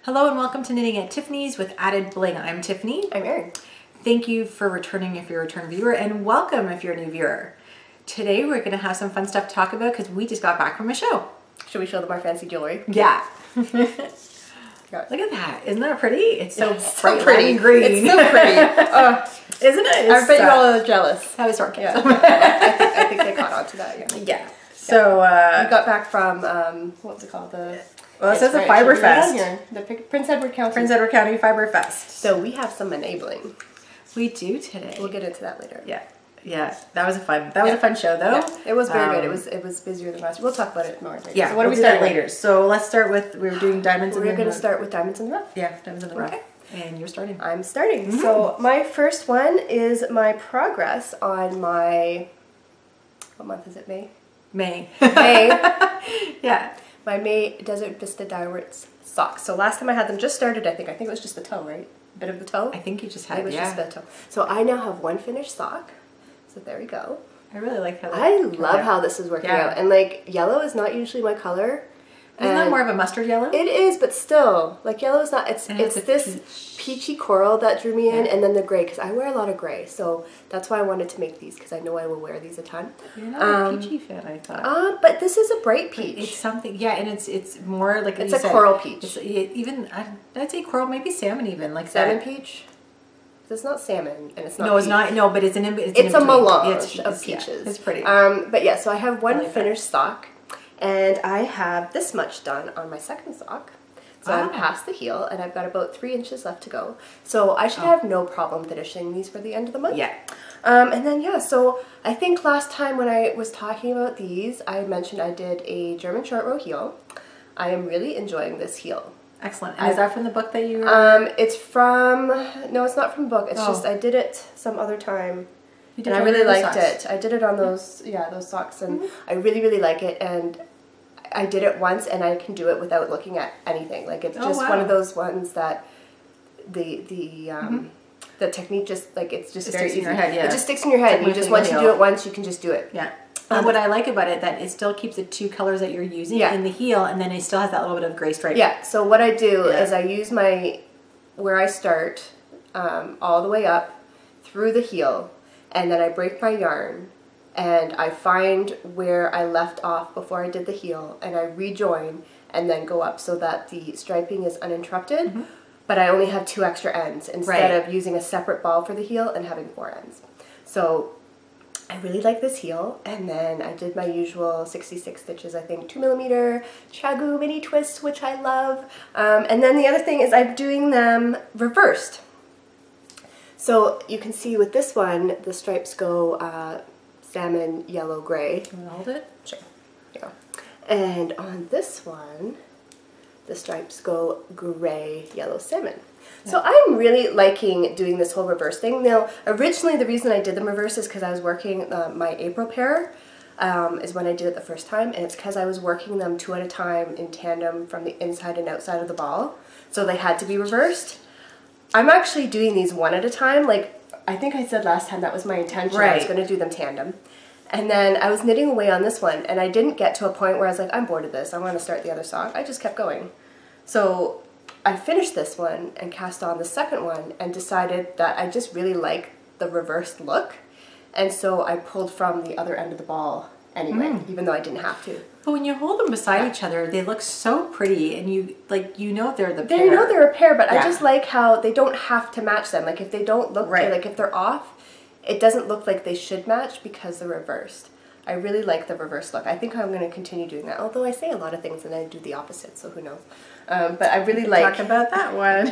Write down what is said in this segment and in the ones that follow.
Hello and welcome to Knitting at Tiffany's with Added Bling. I'm Tiffany. I'm Aryn. Thank you for returning if you're a return viewer, and welcome if you're a new viewer. Today we're going to have some fun stuff to talk about because we just got back from a show. Should we show them our fancy jewelry? Yeah. Look at that. Isn't that pretty? It's so so pretty and green. It's so pretty. Isn't it? I bet you all are jealous. How is sarcasm? Yeah. I think they caught on to that. Yeah. So we got back from what's it called? Well, it says the Fiber Fest. The Prince Edward County. Prince Edward County Fiber Fest. So we have some enabling. We do today. We'll get into that later. Yeah. Yeah, that was a fun show though. Yeah. It was very good. It was busier than last year. We'll talk about it more later. Yeah, so what we'll do we start later? So let's start with, we were doing diamonds. We're going to start with diamonds in the rough. Yeah, diamonds in the rough. Okay. And you're starting. I'm starting. So my first one is my progress on my, what month is it, May? May. May. Yeah. My May Desert Vista Diamonds socks. So last time I had them just started, I think it was just the toe, right? A bit of the toe? I think you just had, it was just the toe. So I now have one finished sock. So there we go. I really like how that I love how this is working out. And like, yellow is not usually my color. Isn't that more of a mustard yellow? It is, but still, like yellow is not, it's this peachy coral that drew me in, and then the gray, because I wear a lot of gray, so that's why I wanted to make these, because I know I will wear these a ton. You're not a peachy fan, I thought. But this is a bright peach. It's something, yeah, and it's more like it's a coral peach. Even, I'd say coral, maybe salmon even, like salmon peach? It's not salmon, and it's not No, peach. it's not, no, but it's it's a melange of peaches. Yeah, it's pretty. But yeah, so I have one finished sock. And I have this much done on my second sock. So I'm past the heel, and I've got about 3 inches left to go. So I should have no problem finishing these for the end of the month. Yeah. And then, yeah, so I think last time when I was talking about these, I mentioned I did a German short row heel. I am really enjoying this heel. Excellent. And is that from the book that you it's from, no, it's not from the book. It's just, I did it some other time. And I really liked it. I did it on those, those socks, and I really, really like it. And I did it once, and I can do it without looking at anything. Like it's just one of those ones that the technique just like it's just very easy. In your head, It just sticks in your head. And you just once you do it once, you can just do it. Yeah. And what I like about it that it still keeps the 2 colors that you're using in the heel, and then it still has that little bit of gray stripe. Yeah. So what I do is I use where I start all the way up through the heel. And then I break my yarn, and I find where I left off before I did the heel, and I rejoin and then go up so that the striping is uninterrupted, but I only have 2 extra ends instead of using a separate ball for the heel and having 4 ends. So I really like this heel, and then I did my usual 66 stitches, I think 2mm Chagu mini twists, which I love. And then the other thing is I'm doing them reversed. So you can see with this one, the stripes go salmon, yellow, gray. Can you hold it? Sure. Yeah. And on this one, the stripes go gray, yellow, salmon. Yeah. So I'm really liking doing this whole reverse thing. Now, originally the reason I did them reverse is because I was working my April pair is when I did it the first time, and it's because I was working them 2 at a time in tandem from the inside and outside of the ball. So they had to be reversed. I'm actually doing these 1 at a time. Like, I think I said last time that was my intention. I was going to do them tandem. And then I was knitting away on this one, and I didn't get to a point where I was like, I'm bored of this. I want to start the other sock. I just kept going. So I finished this one and cast on the second one and decided that I just really like the reversed look. And so I pulled from the other end of the ball anyway, even though I didn't have to. But when you hold them beside each other, they look so pretty, and you know they're the pair. You know they're a pair, but I just like how they don't have to match them. Like if they don't look like if they're off, it doesn't look like they should match because they're reversed. I really like the reverse look. I think I'm going to continue doing that. Although I say a lot of things and I do the opposite, so who knows? But I really like talk about that one.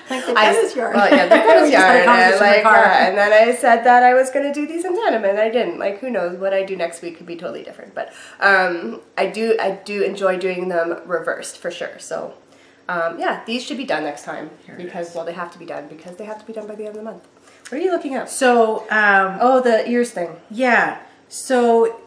Like the tennis yarn. Well, yeah, the tennis yarn. And then I said that I was going to do these in tandem, and I didn't. Like, who knows? What I do next week could be totally different. But I do enjoy doing them reversed for sure. So, yeah, these should be done next time because, well, they have to be done because they have to be done by the end of the month. What are you looking at? So, oh, the ears thing. Yeah. So,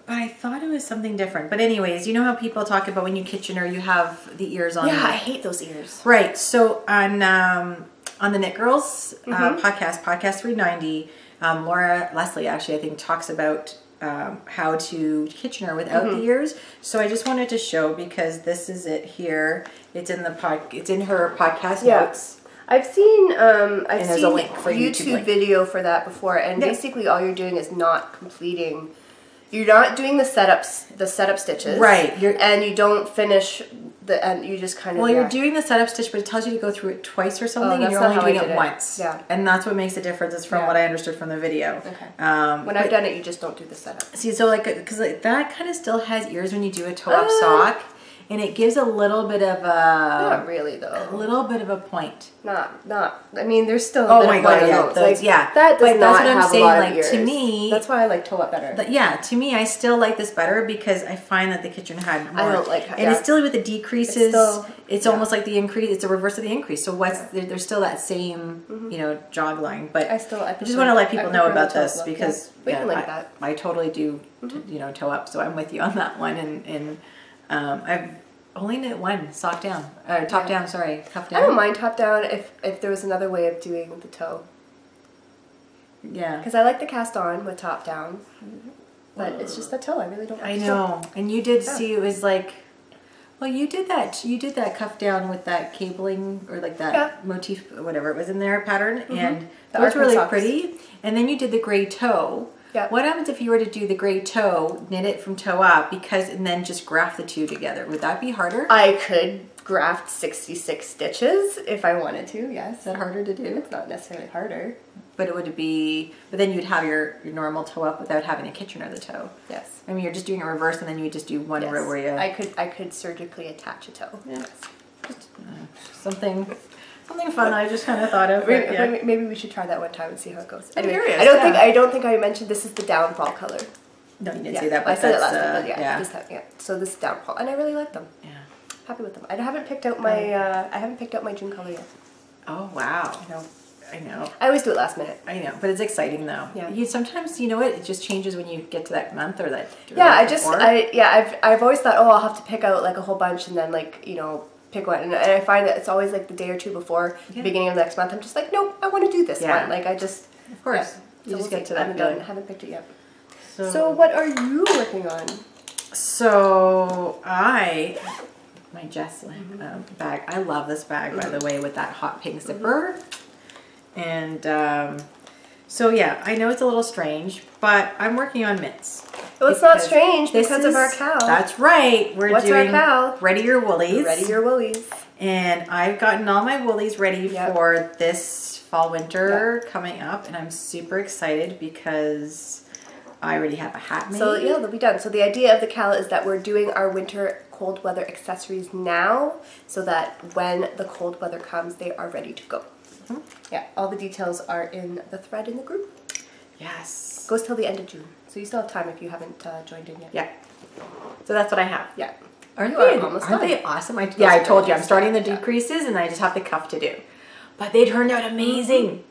but I thought it was something different. But anyways, you know how people talk about when you Kitchener, you have the ears on. Yeah, I hate those ears. Right. So on the Knit Girls podcast 390, Laura Leslie actually I think talks about how to Kitchener without the ears. So I just wanted to show, because this is it here. It's in it's in her podcast notes. I've seen there's a link for YouTube video for that before, and basically all you're doing is not completing. You're not doing the setup stitches, right? And you don't finish and you just kind of. Well, you're doing the setup stitch, but it tells you to go through it twice or something, and you're only doing it once. Yeah, and that's what makes the difference. Is from what I understood from the video. Okay. When I've done it, you just don't do the setup. See, so because that kind of still has ears when you do a toe-up sock. And it gives a little bit of a... Not really, though. A little bit of a point. Not. I mean, there's still a bit of point on those. Yeah. That does not have a lot of ears. To me... That's why I like toe-up better. To me, I still like this better because I find that the Kitchen had more... I don't like... And it's still with the decreases. It's almost like the increase. It's a reverse of the increase. So there's still that same, you know, jog line. But I just want to let people know about this because I totally do, you know, toe up. So I'm with you on that one. And I've only knit one sock down, top down. Sorry, cuff down. I don't mind top down if there was another way of doing the toe. Yeah, because I like the cast on with top down, but it's just the toe. I really don't. I know, and you did see it was like, well, you did that cuff down with that cabling or like that motif, whatever it was in there pattern, and that was really pretty. And then you did the gray toe. Yeah. What happens if you were to do the gray toe, knit it from toe up, and then just graft the two together? Would that be harder? I could graft 66 stitches if I wanted to, yes. Is that harder to do? It's not necessarily harder. But it would be, but then you'd have your normal toe up without having a Kitchener the toe. Yes. I mean, you're just doing a reverse and then you would just do one row where you... I could surgically attach a toe. Yeah. Just, something fun I just kind of thought of. Maybe we should try that one time and see how it goes. Anyway, curious, I don't think I mentioned this is the downfall color. No, you didn't say that, but I said it last time. But so this is downfall, and I really like them. Yeah, happy with them. I haven't picked out my June color yet. Oh wow! I know. I always do it last minute. I know, but it's exciting though. Yeah. Sometimes you know what? It just changes when you get to that month or that. I've always thought, oh, I'll have to pick out like a whole bunch and then like pick one, and I find that it's always like the day or two before the beginning of the next month. I'm just like, nope, I want to do this one. Like of course, you just get to that. I haven't picked it yet. So what are you working on? So my Jesslyn bag. I love this bag, by the way, with that hot pink zipper. And so yeah, I know it's a little strange, but I'm working on mitts. Well, it's not strange because of our cow. That's right. We're doing Ready Your Woolies. Ready Your Woolies. And I've gotten all my woolies ready for this fall winter coming up, and I'm super excited because I already have a hat made. So yeah, they'll be done. So the idea of the cowl is that we're doing our winter cold weather accessories now, so that when the cold weather comes, they are ready to go. Yeah, all the details are in the thread in the group. Yes. Goes till the end of June. So you still have time if you haven't joined in yet. Yeah. So that's what I have. Yeah. Aren't they awesome? I told you, I'm starting the decreases and I just have the cuff to do. But they turned out amazing.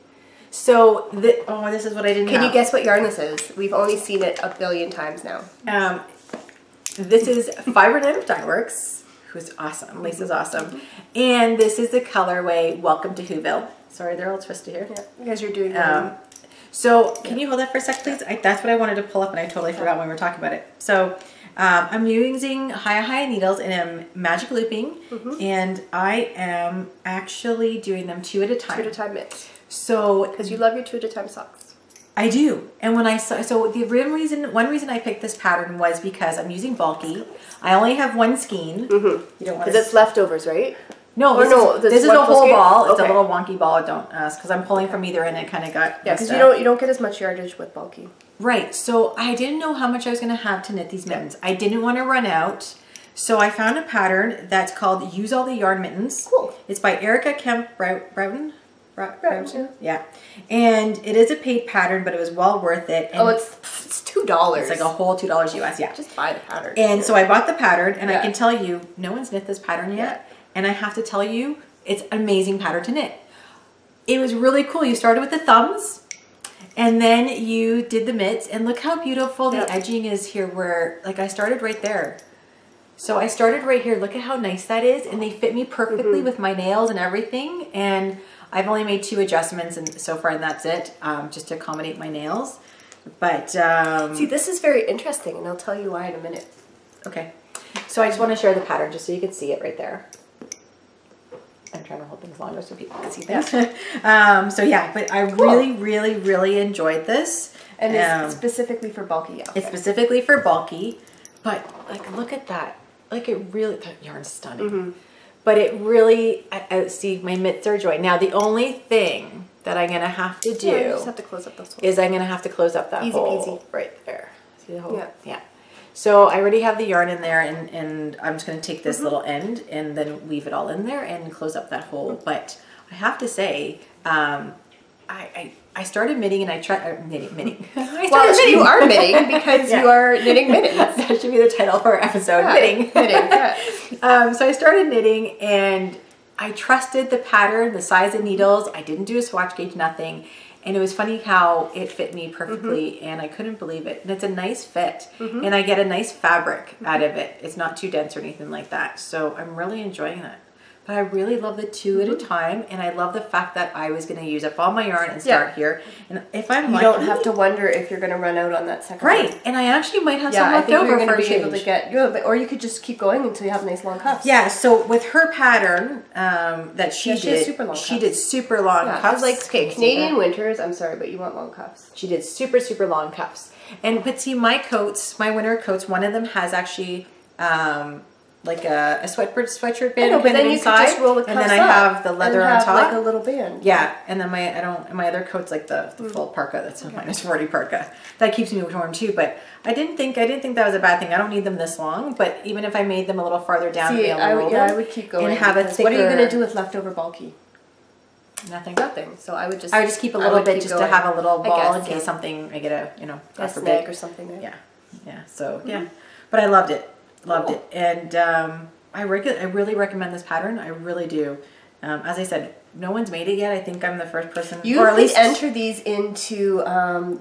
So, this is what I didn't know. Can you guess what yarn this is? We've only seen it a billion times now. This is Fiber Nymph Dye Works, who's awesome. Lisa's awesome. And this is the colorway Welcome to Whoville. Sorry, they're all twisted here. Yeah, because you're doing So, can you hold that for a sec, please? That's what I wanted to pull up, and I totally forgot when we were talking about it. So, I'm using Hiya needles, and I'm magic looping, and I am actually doing them 2 at a time. 2 at a time mitts. So, because you love your 2 at a time socks. I do. And when I saw, one reason I picked this pattern was because I'm using bulky. I only have one skein. You don't want because it's leftovers, right? No, this is a whole ball. It's a little wonky ball. Don't ask, because I'm pulling from either end. It kind of got because you don't get as much yardage with bulky. Right. So I didn't know how much I was going to have to knit these mittens. I didn't want to run out, so I found a pattern that's called "Use All the Yarn Mittens." Cool. It's by Erica Kemp Broughton. Yeah, and it is a paid pattern, but it was well worth it. And it's $2. It's like a whole $2 US. Yeah, just buy the pattern. And so I bought the pattern, and I can tell you, no one's knit this pattern yet. And I have to tell you, it's an amazing pattern to knit. It was really cool. You started with the thumbs, and then you did the mitts, and look how beautiful the edging is here. Where I started right there. So I started right here. Look at how nice that is, and they fit me perfectly with my nails and everything. And I've only made 2 adjustments and so far, and that's it, just to accommodate my nails. But see, this is very interesting, and I'll tell you why in a minute. Okay, so I just want to share the pattern just so you can see it right there. I'm trying to hold things longer so people can see things. Yeah. So yeah, but I really enjoyed this. And it's specifically for bulky. Yeah, it's specifically for bulky, but like look at that. Like it really, that yarn's stunning. But it really, see, my mitts are joined. Now the only thing that I'm gonna have to do you just have to close up those holes. is I'm gonna have to close up that Easy hole peasy. right there. See the hole? Yeah. Yeah. So I already have the yarn in there, and I'm just gonna take this little end and then weave it all in there and close up that hole. But I have to say, I started knitting and I tried knitting. Well, you are knitting because you are knitting mittens. That should be the title of our episode. Yeah, knitting. Yeah. So I started knitting and I trusted the pattern, the size of needles. I didn't do a swatch gauge, nothing. And it was funny how it fit me perfectly and I couldn't believe it. And it's a nice fit and I get a nice fabric out of it. It's not too dense or anything like that. So I'm really enjoying that. But I really love the 2 at a time, and I love the fact that I was going to use up all my yarn and start here. And if I'm you don't have to wonder if you're going to run out on that second right, one. and I actually might have some left over for a change. Able to get, or you could just keep going until you have nice long cuffs. Yeah. So with her pattern that she did, super long she did super long cuffs. Like Canadian winters. I'm sorry, but you want long cuffs. She did super long cuffs. But see, my coats, my winter coats, one of them has actually. Like a sweatshirt band but then you inside, could just roll the cuffs and then I have the leather on top, like a little band. Yeah, and then my other coat's like the full parka. That's a -40 parka. That keeps me warm too. But I didn't think that was a bad thing. I don't need them this long. But even if I made them a little farther down, I would keep going. And have a thicker. What are you going to do with leftover bulky? Nothing. So I would just keep a little bit just to have a little ball in case something I get a snag or something there. Yeah. So but I loved it. Loved it, and I really recommend this pattern. I really do. As I said, no one's made it yet. I think I'm the first person. You or at least enter these into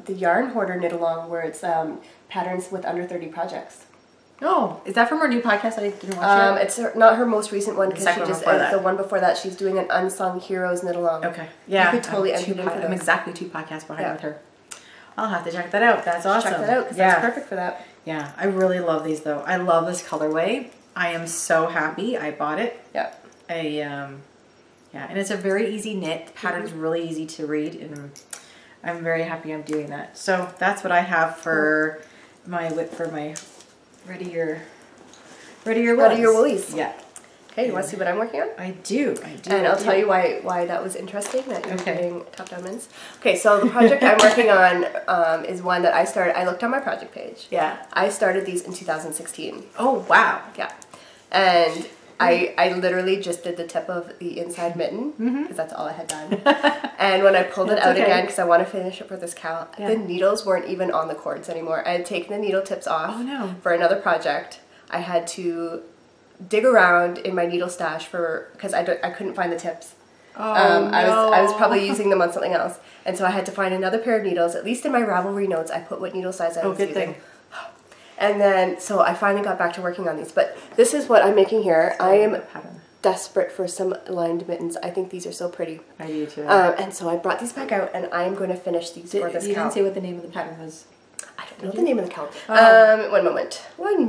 the Yarn Hoarder knit along, where it's patterns with under 30 projects. Oh, is that from her new podcast? I didn't watch it. It's not her most recent one because she just the one before that. She's doing an Unsung Heroes knit along. Okay, yeah, you could totally enter in for I'm exactly 2 podcasts behind with her. I'll have to check that out. That's awesome. Check that out because that's perfect for that. Yeah, I really love these though. I love this colorway. I am so happy I bought it. Yeah. And it's a very easy knit. The pattern's really easy to read, and I'm very happy I'm doing that. So that's what I have for my ready your woolies. Yeah. Okay, you want to see what I'm working on? I do. And I'll tell you why that was interesting, that you're doing top-down mints. Okay, so the project I'm working on is one that I started. I looked on my project page. Yeah. I started these in 2016. Oh, wow. Yeah. And I literally just did the tip of the inside mitten, because that's all I had done. And when I pulled it out again, because I want to finish it for this cowl, the needles weren't even on the cords anymore. I had taken the needle tips off for another project. I had to dig around in my needle stash because I couldn't find the tips. I was probably using them on something else, and so I had to find another pair of needles. At least in my Ravelry notes, I put what needle size I was using. And then so I finally got back to working on these. But this is what I'm making here. I am desperate for some lined mittens. I think these are so pretty. I do too. And so I brought these back out, and I am going to finish these for this cowl. You didn't say what the name of the pattern was. I don't know the name of the cowl. One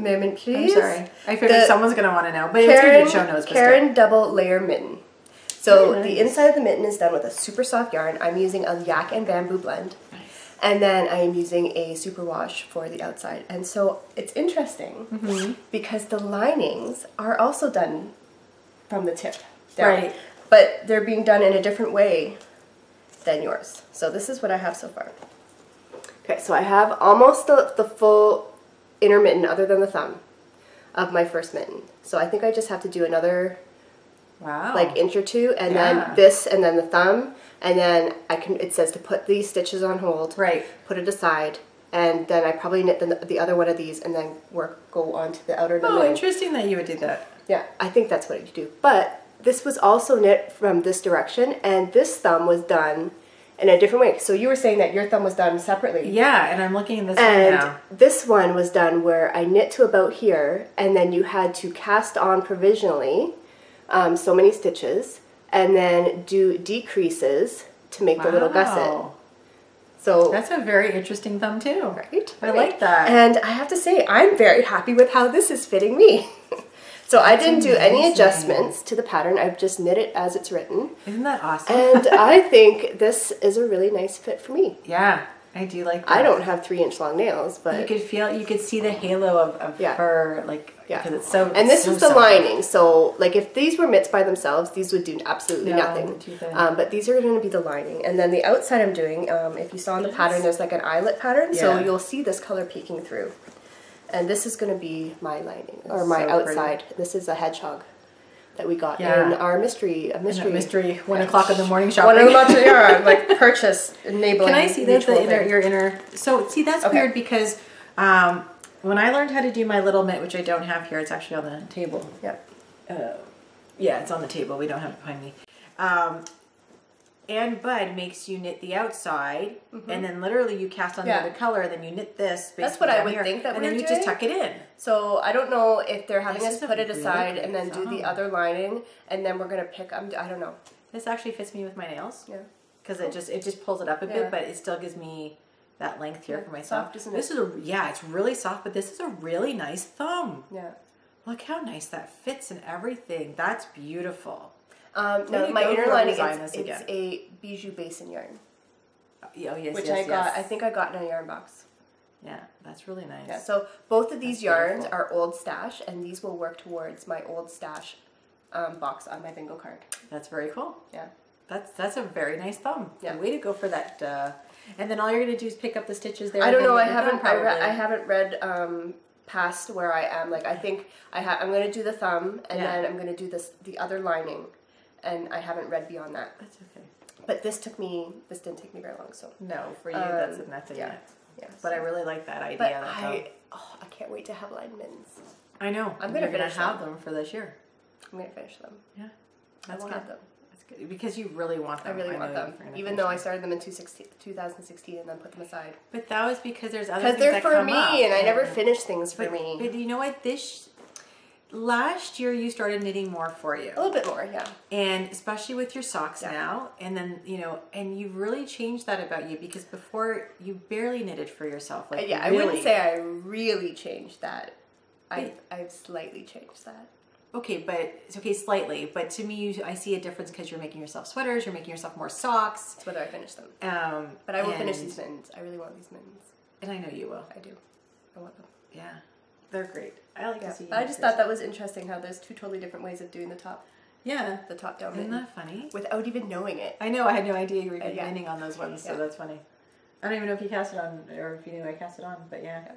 moment, please. I'm sorry. I figured someone's going to want to know. But it's going to show notes. Karen double layer mitten. So the inside of the mitten is done with a super soft yarn. I'm using a yak and bamboo blend. Nice. And then I am using a superwash for the outside. And so it's interesting because the linings are also done from the tip down. Right. But they're being done in a different way than yours. So this is what I have so far. Okay, so I have almost the full inner mitten other than the thumb of my first mitten. So I think I just have to do another like inch or two, and then this, and then the thumb, and then it says to put these stitches on hold, put it aside, and then I probably knit the other one of these, and then go on to the outer. Oh, interesting that you would do that. Yeah, I think that's what you do. But this was also knit from this direction, and this thumb was done in a different way. So you were saying that your thumb was done separately. Yeah, and I'm looking at this one now. This one was done where I knit to about here, and then you had to cast on provisionally so many stitches, and then do decreases to make the little gusset. So that's a very interesting thumb too. Right? I like that. And I have to say, I'm very happy with how this is fitting me. So I didn't do any adjustments to the pattern. I've just knit it as it's written. Isn't that awesome? And I think this is a really nice fit for me. Yeah, I do like that. I don't have 3-inch long nails, but you could see the halo of her, like, because it's so. And this so is the soft. lining. So, like, if these were mitts by themselves, these would do absolutely nothing. Too thin. But these are going to be the lining. And then the outside I'm doing, if you saw on the pattern, there's like an eyelet pattern. Yeah. So you'll see this color peeking through. And this is going to be my lining, or my outside. Pretty. This is a hedgehog that we got in our mystery 1 o'clock in the morning shopping. 1 o'clock, like purchase enabling. Can I see that your inner? So see, that's weird because when I learned how to do my little mitt, which I don't have here, it's actually on the table. Yeah. Yeah, it's on the table. We don't have it behind me. And Bud makes you knit the outside, and then literally you cast on the other color, and then you knit this. That's what I would think that and then you just tuck it in. So I don't know if they're having us put it aside and then do the other lining, and then we're gonna pick. I don't know. This actually fits me with my nails. Yeah. Because it just pulls it up a bit, but it still gives me that length here for my thumb. Soft, isn't it? This is it's really soft, but this is a really nice thumb. Yeah. Look how nice that fits and everything. That's beautiful. No, my inner lining it's a bijou basin yarn. Which I got. I think I got in a yarn box. Yeah, that's really nice. Yeah, so both of these yarns are old stash, and these will work towards my old stash box on my bingo card. That's very cool. Yeah. That's a very nice thumb. Yeah. Way to go for that. And then all you're gonna do is pick up the stitches there. I don't know. I haven't read past where I am. Like I think I'm gonna do the thumb, and then I'm gonna do the other lining. And I haven't read beyond that. That's okay. But this didn't take me very long. So no, for you that's a yeah. But I really like that idea. But I can't wait to have lined mittens. I know. I'm gonna have them for this year. I'm gonna finish them. Yeah, that's good. Have them. That's good because you really want them. I really want them, even though I started them in 2016 and then put them aside. But that was because there's other things they're for me, and I never finish things for me. But you know what? Last year you started knitting more for you. A little bit more, yeah. And especially with your socks now. And then, and you've really changed that about you because before you barely knitted for yourself. Like I wouldn't say I really changed that. I've slightly changed that. Okay, slightly. But to me, I see a difference because you're making yourself sweaters, you're making yourself more socks. It's whether I finish them. But I will finish these mittens. I really want these mittens. And I know you will. I do. I want them. Yeah. They're great. I like to see. I just thought that was interesting how there's two totally different ways of doing the top. Yeah. The top down. Isn't that funny? Without even knowing it. I know. I had no idea you were knitting on those ones, so that's funny. I don't even know if you cast it on or if you knew I cast it on, but yeah.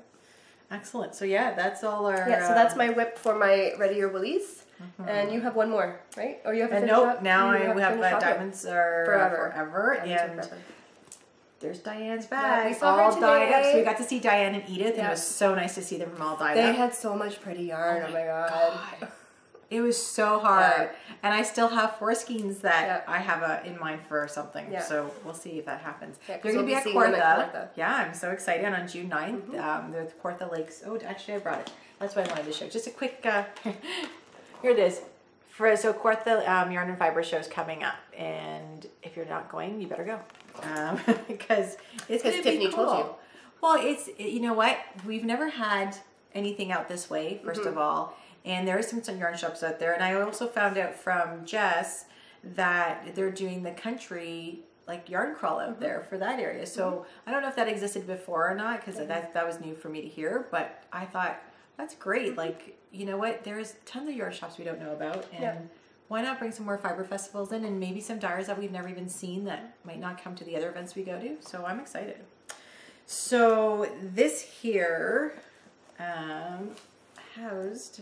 Excellent. So that's all our. Yeah. So that's my whip for my Ready Your Willies, and you have one more, right? Or you have. Nope. Now we have diamonds are forever. And there's Diane's bag. Yeah, all dyed up. So we got to see Diane and Edith, and it was so nice to see them from all dyed up. They had so much pretty yarn. Oh my god. It was so hard. And I still have 4 skeins that I have in mind for something. Yeah. So we'll see if that happens. Yeah, they're going to be at Kawartha. Yeah, I'm so excited on June 9th. They're at the Kawartha Lakes. Oh, actually, I brought it. That's what I wanted to show. Just a quick, here it is. So Kawartha Yarn and Fiber show is coming up. And if you're not going, you better go. Because it's going to be Tiffany cool. told you. Well, you know what? We've never had anything out this way, first of all. And there are some yarn shops out there. And I also found out from Jess that they're doing the country yarn crawl out there for that area. So I don't know if that existed before or not because that was new for me to hear. But I thought, that's great. You know what? There's tons of yarn shops we don't know about. And why not bring some more fiber festivals in and maybe some dyers that we've never even seen that might not come to the other events we go to. So I'm excited. So this here housed...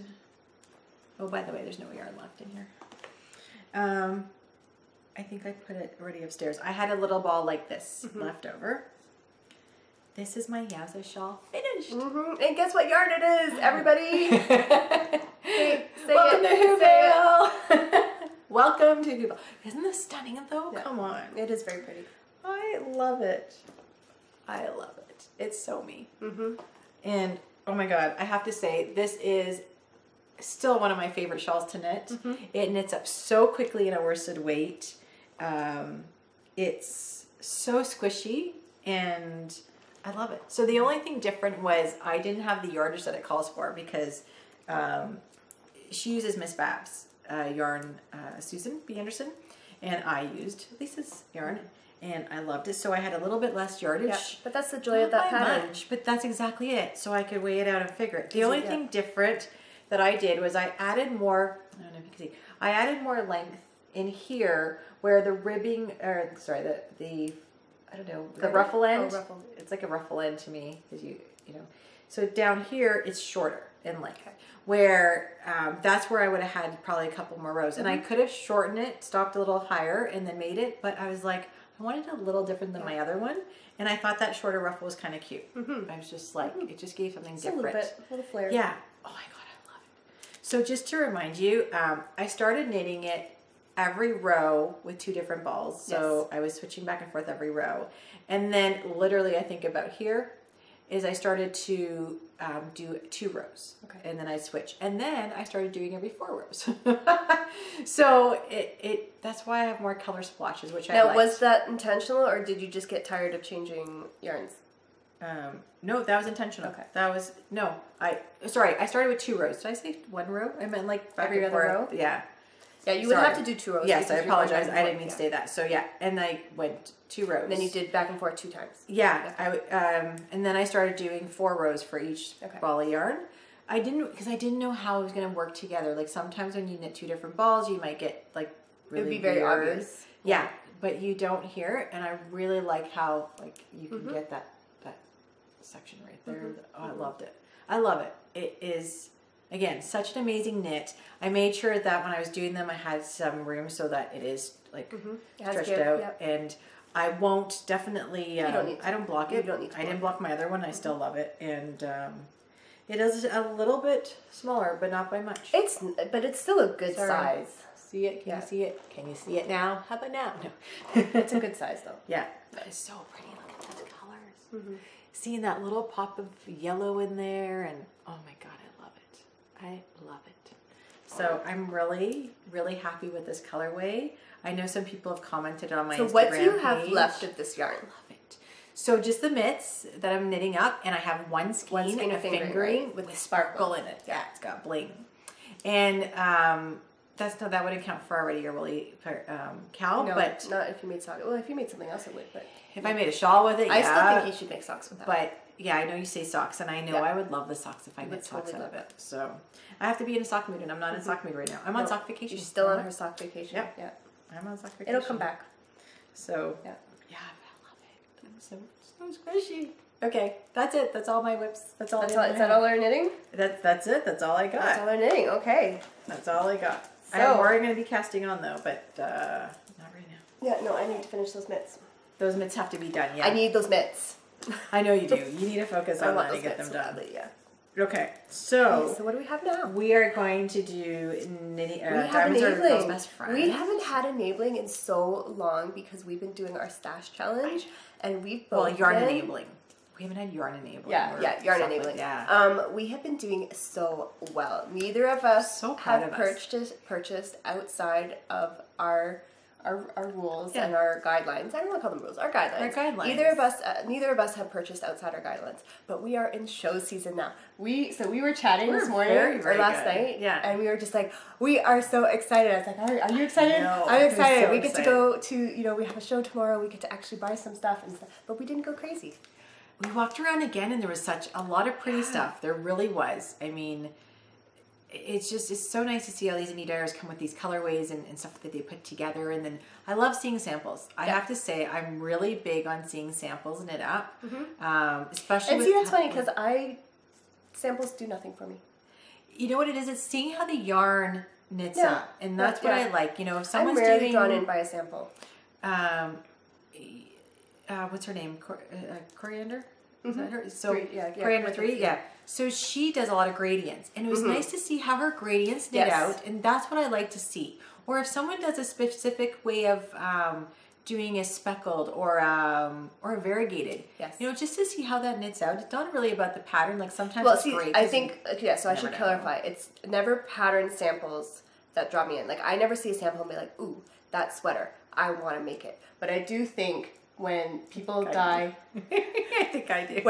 Oh, by the way, there's no yarn left in here. I think I put it already upstairs. I had a little ball like this left over. This is my Yowza shawl finished. And guess what yarn it is, everybody? Welcome to Whoville. Welcome to Whoville. Isn't this stunning though? Yeah. Come on. It is very pretty. I love it. I love it. It's so me. And oh my God, I have to say, this is still one of my favorite shawls to knit. It knits up so quickly in a worsted weight. It's so squishy and I love it. So the only thing different was I didn't have the yardage that it calls for because she uses Miss Babs yarn, Susan B. Anderson, and I used Lisa's yarn, and I loved it. So I had a little bit less yardage. Yeah, but that's the joy of that pattern. Much, but that's exactly it. So I could weigh it out and figure it. The only thing different that I did was I added more, I don't know if you can see, I added more length in here where the ribbing, or sorry, the I don't know, the ruffle end. Oh, ruffle. It's like a ruffle end to me, because you know. So down here, it's shorter in length. Okay. Where that's where I would have had probably a couple more rows, and I could have shortened it, stopped a little higher, and then made it. But I was like, I wanted a little different than my other one, and I thought that shorter ruffle was kind of cute. I was just like, it just gave something different. A little flair. Yeah. Oh my god, I love it. So just to remind you, I started knitting it every row with 2 different balls. So I was switching back and forth every row. And then literally I think about here is I started to do 2 rows. Okay. And then I switch. And then I started doing every 4 rows. So that's why I have more color splotches, which I like. Now, was that intentional, or did you just get tired of changing yarns? No, that was intentional. Okay. That was, no, I started with 2 rows. Did I say 1 row? I meant like every other row? Yeah. Yeah, you would have to do 2 rows. Yes, I apologize. I didn't mean to say that. So yeah, and I went 2 rows. And then you did back and forth 2 times. Yeah, and then I started doing 4 rows for each ball of yarn. Because I didn't know how it was going to work together. Like sometimes when you knit 2 different balls, you might get like really it would be very obvious. Yeah, but you don't hear it, and I really like how like you can get that section right there. Oh, I loved it. I love it. It is. Again, such an amazing knit. I made sure that when I was doing them, I had some room so that it is like stretched out. And I won't definitely, I don't block it. I didn't block my other one. I still love it. And it is a little bit smaller, but not by much. But it's still a good size. See it? Can you see it? Can you see it now? How about now? No. It's a good size though. Yeah. But it's so pretty. Look at those colors. Seeing that little pop of yellow in there, and oh my god, I love it. I love it. So I'm really, really happy with this colorway. I know some people have commented on my Instagram So what do you have left of this yarn? I love it. So just the mitts that I'm knitting up, and I have one skein and a fingering with sparkle in it. Yeah, it's got bling. And that wouldn't count for already your woolly cowl, no, but not if you made socks. Well, if you made something else, it would. But if I made a shawl with it, I still think you should make socks with that. But yeah, I know you say socks, and I know I would love the socks if I knit socks out of it. So I have to be in a sock mood, and I'm not in sock mood right now. I'm on sock vacation. She's still on her sock vacation. Yep. Yeah, I'm on sock vacation. It'll come back. So yeah, I love it. I'm so squishy. Okay, that's it. That's all my whips. That's all. Is that all our knitting? That's it. That's all I got. That's all our knitting. Okay. That's all I got. So, I have more I'm going to be casting on though, but not right now. Yeah, no, I need to finish those mitts. Those mitts have to be done, yeah. I need those mitts. I know you do. You need to focus on that to get them done. Badly, yeah. Okay, so what do we have now? We are going to do knitting. Diamonds are girls' best friend. We haven't had enabling in so long because we've been doing our stash challenge, and we've both yarn enabling. We haven't had yarn enabling. Yeah, yarn enabling. Yeah. We have been doing so well. Neither of us have purchased outside of our rules and our guidelines. I don't want to call them rules. Our guidelines. Our guidelines. Neither of us have purchased outside our guidelines. But we are in show season now. We were chatting this morning or last night. Yeah. And we were just like, we are so excited. I was like, are you excited? No, I'm excited. So we get to go to, we have a show tomorrow. We get to actually buy some stuff and stuff. But we didn't go crazy. We walked around again, and there was a lot of pretty stuff. There really was. I mean, it's so nice to see how these indie dyers come with these colorways and stuff that they put together. And then I love seeing samples. I have to say, I'm really big on seeing samples knit up. Especially that's funny because samples do nothing for me. You know what it is? It's seeing how the yarn knits up. And that's what I like. If someone's I'm rarely drawn in by a sample. What's her name? Coriander? Is that her? So Coriander 3, yeah. So she does a lot of gradients, and it was nice to see how her gradients knit out, and that's what I like to see. Or if someone does a specific way of doing a speckled or a variegated, just to see how that knits out. It's not really about the pattern. Like sometimes it's great. I think so I should clarify. It's never pattern samples that draw me in. Like I never see a sample and be like, ooh, that sweater, I want to make it. But I do think when people dye. I think I do.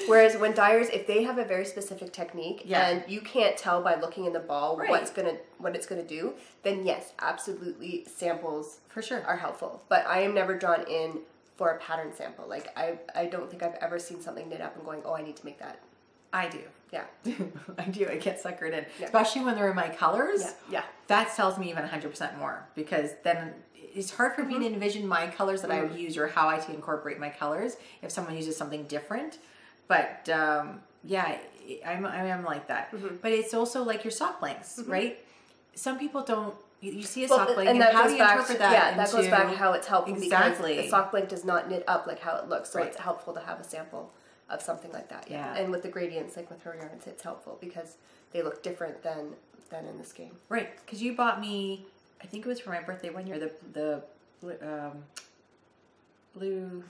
Whereas when dyers, if they have a very specific technique and you can't tell by looking in the ball what it's gonna do, then yes, absolutely samples for sure are helpful. But I am never drawn in for a pattern sample. Like I don't think I've ever seen something knit up and going, oh, I need to make that. I do. Yeah. I do. I get suckered in. Yeah. Especially when they're in my colors. Yeah. That tells me even 100% more, because then it's hard for me to envision my colors that I would use or how I to incorporate my colors if someone uses something different. But yeah, I'm like that. But it's also like your sock blanks, right? Some people don't. You see a sock blank, and how do you interpret that? Yeah, that goes back to how it's helpful. Exactly. Because the sock blank does not knit up like how it looks, so it's helpful to have a sample of something like that. Yeah. And with the gradients, like with her yarns, it's helpful because they look different than in this game. Right, because you bought me, I think it was for my birthday one year, the blue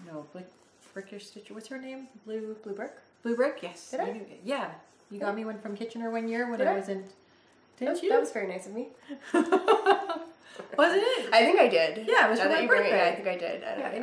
brickish stitcher. What's her name? Blue brick. Blue brick. Yes. Did I? Yeah. You got me one from Kitchener one year when I was in. Didn't you? That was very nice of me. Wasn't it? I think I did. Yeah, it was for my birthday. I think I did.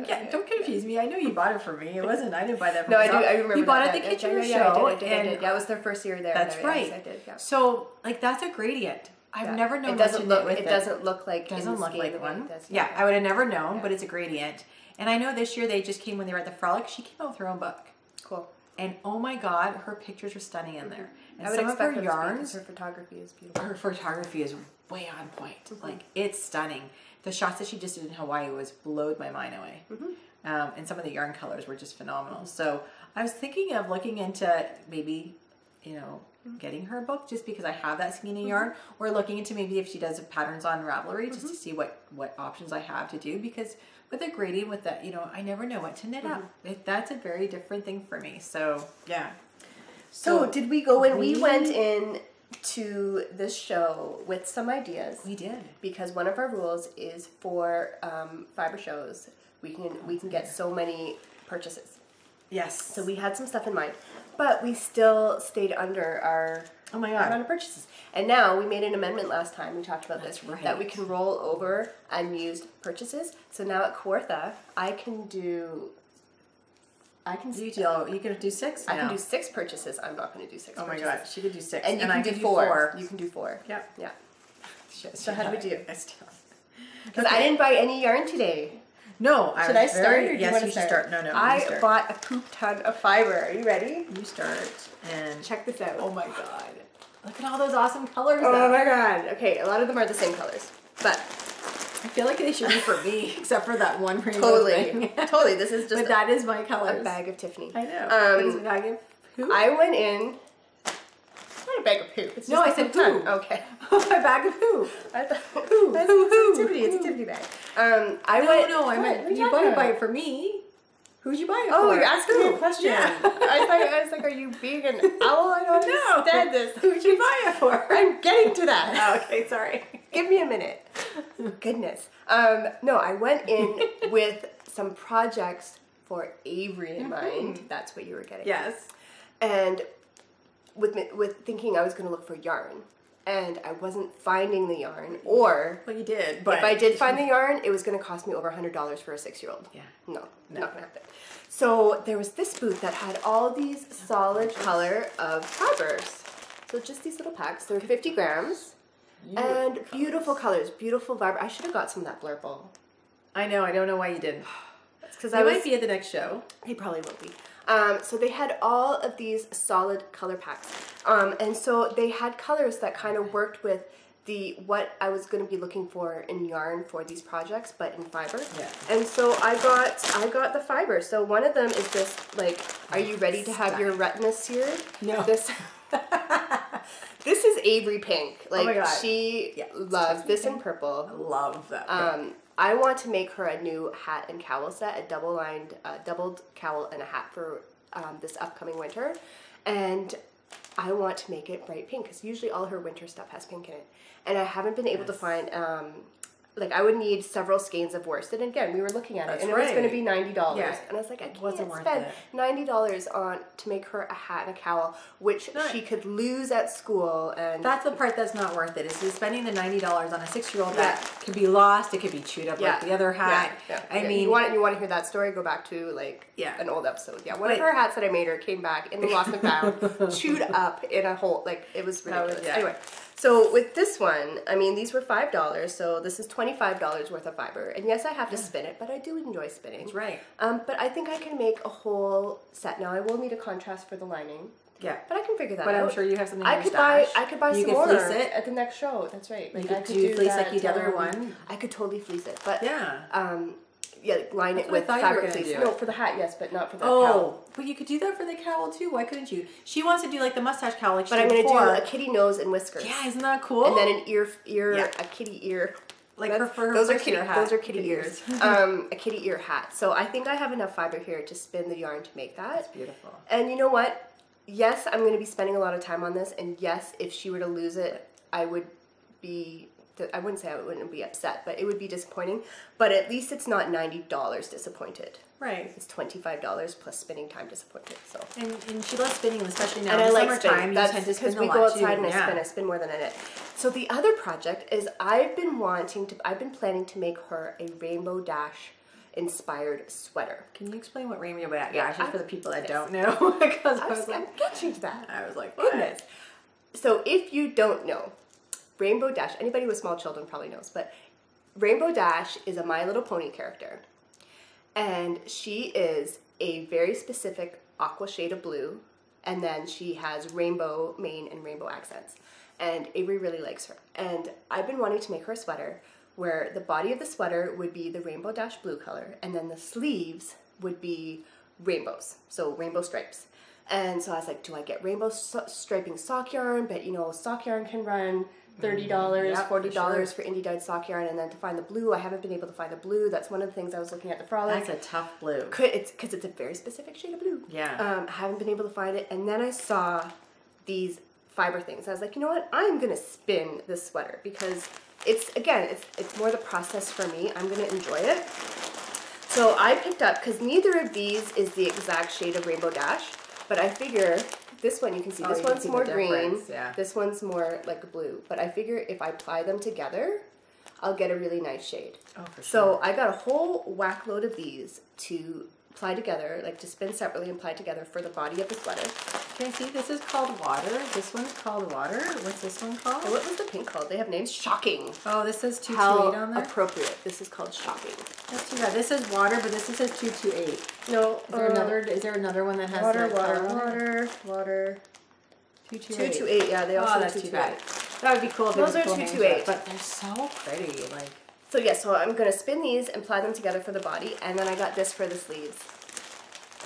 Yeah, don't confuse me. I know you bought it for me. It wasn't. I didn't buy that for no, myself. I remember. You bought it at the Kitchener show. I did. Yeah, it was their first year there. That's right. Yes, I did. Yeah. So, like, that's a gradient. I've never known. It doesn't look like one. Yeah, I would have never known, but it's a gradient. And I know this year they just came when they were at the Frolic. She came out with her own book. Cool. And oh my God, her pictures are stunning in there. And I would some of her expect yarns, her photography is beautiful. Her photography is way on point. Like, it's stunning. The shots that she just did in Hawaii blowed my mind away. And some of the yarn colors were just phenomenal. So I was thinking of looking into maybe, getting her a book just because I have that skein yarn, or looking into maybe if she does patterns on Ravelry just to see what options I have to do, because with a gradient with that, I never know what to knit up. That's a very different thing for me. So yeah. So did we go in? We went in to this show with some ideas. We did, because one of our rules is for fiber shows we can get so many purchases. Yes. So we had some stuff in mind, but we still stayed under our amount of purchases. And now we made an amendment last time. We talked about this, that we can roll over unused purchases. So now at Kawartha, you can do 6? I can do 6 purchases. I'm not going to do 6 purchases. Oh my God, she could do 6. And I can do 4. You can do 4. Yep. Yeah. So how do we do? Because I didn't buy any yarn today. No, should I start? Or yes, you should start. No, I bought a poop ton of fiber. Are you ready? You start and check this out. Oh my God! Look at all those awesome colors. Oh my God! Okay, a lot of them are the same colors, but I feel like they should be for me, except for that one rainbow thing. Totally. This is just. But that is my colors. A bag of Tiffany. I know. What is a bag of who? I went in. Not a bag of poop. It's just I said who. Okay. A bag of who? I thought who? It's Tiffany. It's a Tiffany bag. I meant you bought it for me. Who'd you buy it for? Oh, you're asking me a question. Yeah. I was like, are you being an owl? I don't understand this. Who'd you buy it for? I'm getting to that. Oh, okay, sorry. Give me a minute. Goodness. No, I went in with some projects for Avery in mind. That's what you were getting. Yes. And with thinking I was going to look for yarn, and I wasn't finding the yarn, or well, you did, but if I did find the yarn, it was going to cost me over $100 for a 6-year-old. Yeah, not going to happen. So there was this booth that had all these solid color of fibers. So just these little packs. They were 50 grams, and beautiful colors, beautiful vibrant. I should have got some of that blurple. I know. I don't know why you didn't. Because I might be at the next show. He probably will be. So they had all of these solid color packs. And so they had colors that kind of worked with what I was going to be looking for in yarn for these projects, but in fiber. Yeah. And so I got the fiber. So one of them is this, like, are you ready to have your retina seared? No. This is Avery pink. Like, oh my God. She loves this in purple. I love that. I want to make her a new hat and cowl set, a doubled cowl and a hat for this upcoming winter. And I want to make it bright pink, because usually all her winter stuff has pink in it. And I haven't been able to find like I would need several skeins of worsted. And again, we were looking at it, and it was going to be $90. Yeah. And I was like, I can't Wasn't worth spend it. $90 on to make her a hat and a cowl, which she could lose at school. And that's the part that's not worth it. Is spending the $90 on a 6-year-old that could be lost. It could be chewed up like the other hat. I mean, you want to hear that story? Go back to like an old episode. Yeah, one of her hats that I made her came back in the lost and found, chewed up in a hole. Like it was ridiculous. Anyway. So with this one, I mean, these were $5, so this is $25 worth of fiber. And yes, I have to spin it, but I do enjoy spinning. That's right. But I think I can make a whole set. Now, I will need a contrast for the lining. Yeah. But I can figure that out. But I'm sure you have something I could buy some more fleece it at the next show. That's right. Like, you could do fleece like you did the other one. I could totally fleece it. But line That's it with fabric fleece. No, for the hat, yes, but not for the cowl. But you could do that for the cowl too. Why couldn't you? She wants to do like the mustache cowl like she did before. But I'm going to do a kitty nose and whiskers. Yeah, isn't that cool? And then an a kitty ear. Like her those are kitty ears. A kitty ear hat. So I think I have enough fiber here to spin the yarn to make that. That's beautiful. And you know what? Yes, I'm going to be spending a lot of time on this. And yes, if she were to lose it, I would be... I wouldn't say I wouldn't be upset, but it would be disappointing. But at least it's not $90 disappointed. Right. It's $25 plus spinning time disappointed. So. And she loves spinning, especially now in in the like summertime. You tend to spin a lot too. Because we go outside and I spin more than I knit. So the other project is I've been planning to make her a Rainbow Dash inspired sweater. Can you explain what Rainbow Dash is for the people that don't know? Because I'm getting to that. I was like, what? Goodness. So if you don't know, Rainbow Dash, anybody with small children probably knows, but Rainbow Dash is a My Little Pony character. And she is a very specific aqua shade of blue, and then she has rainbow mane and rainbow accents. And Avery really likes her. And I've been wanting to make her a sweater where the body of the sweater would be the Rainbow Dash blue color, and then the sleeves would be rainbows, so rainbow stripes. And so I was like, do I get rainbow striping sock yarn? But you know, sock yarn can run $30, $40 for indie dyed sock yarn, and then to find the blue, I haven't been able to find the blue. That's one of the things I was looking at the frolic. That's a tough blue. Because it's a very specific shade of blue. Yeah. I haven't been able to find it, and then I saw these fiber things. I was like, you know what? I'm gonna spin this sweater because it's more the process for me. I'm gonna enjoy it. So I picked up, because neither of these is the exact shade of Rainbow Dash, but I figure this one, you can see, this one's more green, this one's more like blue. But I figure if I apply them together, I'll get a really nice shade. Oh, for sure. So I got a whole whack load of these to apply together, like to spin separately and apply together for the body of the sweater. Okay, see, this is called water. This one's called water. What's this one called? And what was the pink called? They have names. Shocking. Oh, this says 228 on there? Appropriate. This is called shocking. That's too bad. This is water, but this says 228. No. Is there another one that has water? 228. Yeah, they also that's too bad. That would be cool if those are 228. But they're so pretty. Like. So yeah, so I'm gonna spin these and apply them together for the body, and then I got this for the sleeves.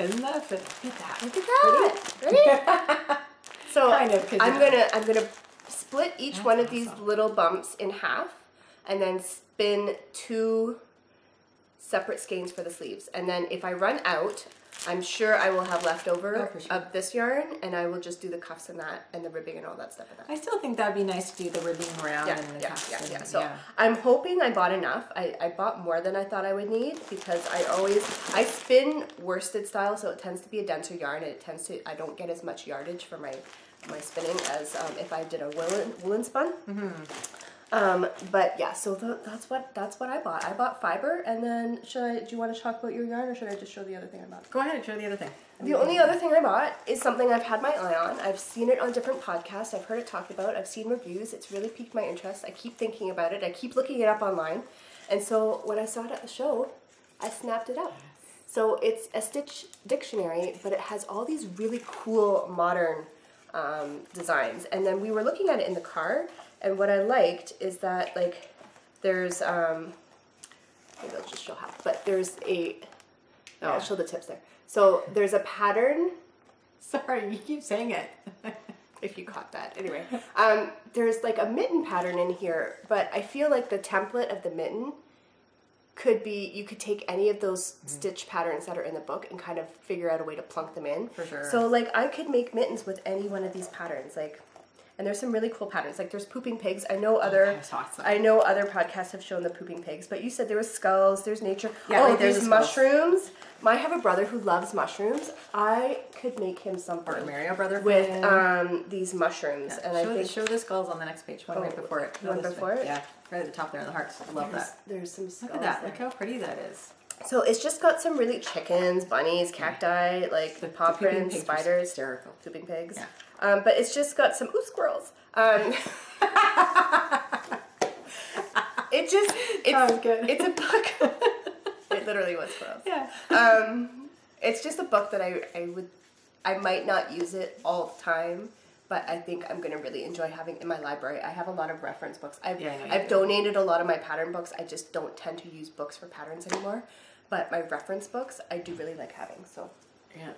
Isn't that fit? Look at that. Look at that. Ready? So I'm gonna split each one of these little bumps in half, and then spin 2 separate skeins for the sleeves. And then if I run out, I'm sure I will have leftover of this yarn, and I will just do the cuffs and that, and the ribbing and all that stuff with that. I still think that'd be nice to do the ribbing around and the cuffs. Yeah. So I'm hoping I bought enough. I bought more than I thought I would need, because I spin worsted style, so it tends to be a denser yarn, and I don't get as much yardage for my spinning as if I did a woolen spun. But yeah, so that's what I bought. I bought fiber, and then do you want to talk about your yarn, or should I just show the other thing I bought? Go ahead and show the other thing. The only other thing I bought is something I've had my eye on. I've seen it on different podcasts. I've heard it talked about. I've seen reviews. It's really piqued my interest. I keep thinking about it. I keep looking it up online. And so when I saw it at the show, I snapped it up. So it's a stitch dictionary, but it has all these really cool modern designs. And then we were looking at it in the car, and what I liked is that, like, there's maybe I'll just show how, but there's I'll show the tips there. So there's a pattern. Sorry, you keep saying it. If you caught that. Anyway, there's like a mitten pattern in here, but I feel like the template of the mitten could be, you could take any of those stitch patterns that are in the book and kind of figure out a way to plunk them in. For sure. So like I could make mittens with any one of these patterns, like, And there's some really cool patterns. Like there's pooping pigs. I know other podcasts have shown the pooping pigs, but you said there was skulls, there's nature. Yeah, oh, right, there's mushrooms. I have a brother who loves mushrooms. I could make him something. Or Mario brother with these mushrooms. Yeah. And show the skulls on the next page. One right before it. One before it? Yeah, right at the top there in the hearts. I love that. There's some skulls. Look at that. There. Look how pretty that is. So it's just got some really chickens, bunnies, cacti, like the paw prints, spiders, hysterical, pooping pigs. Yeah. But it's just got some squirrels. It's good. It's a book. It literally was squirrels. Yeah. It's just a book that I might not use it all the time, but I think I'm going to really enjoy having in my library. I have a lot of reference books. I've donated a lot of my pattern books. I just don't tend to use books for patterns anymore. But my reference books, I do really like having. So yeah,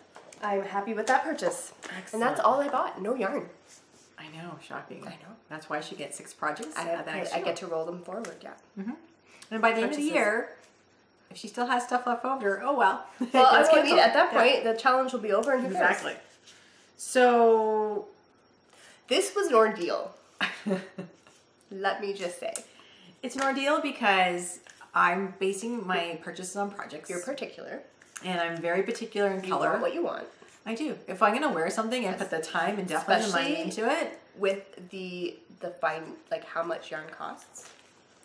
I'm happy with that purchase. Excellent. And that's all I bought. No yarn. I know, shocking. I know. That's why she gets 6 projects. I get to roll them forward, yeah. Mm-hmm. And by the end of the year, if she still has stuff left over, oh well. Well, I mean, at that point, the challenge will be over and who cares? Exactly. So this was an ordeal. Let me just say. It's an ordeal because I'm basing my purchases on projects. You're particular. And I'm very particular in color. You want what you want. I do. If I'm going to wear something and put the time and definitely the money into it. With the fine, like how much yarn costs.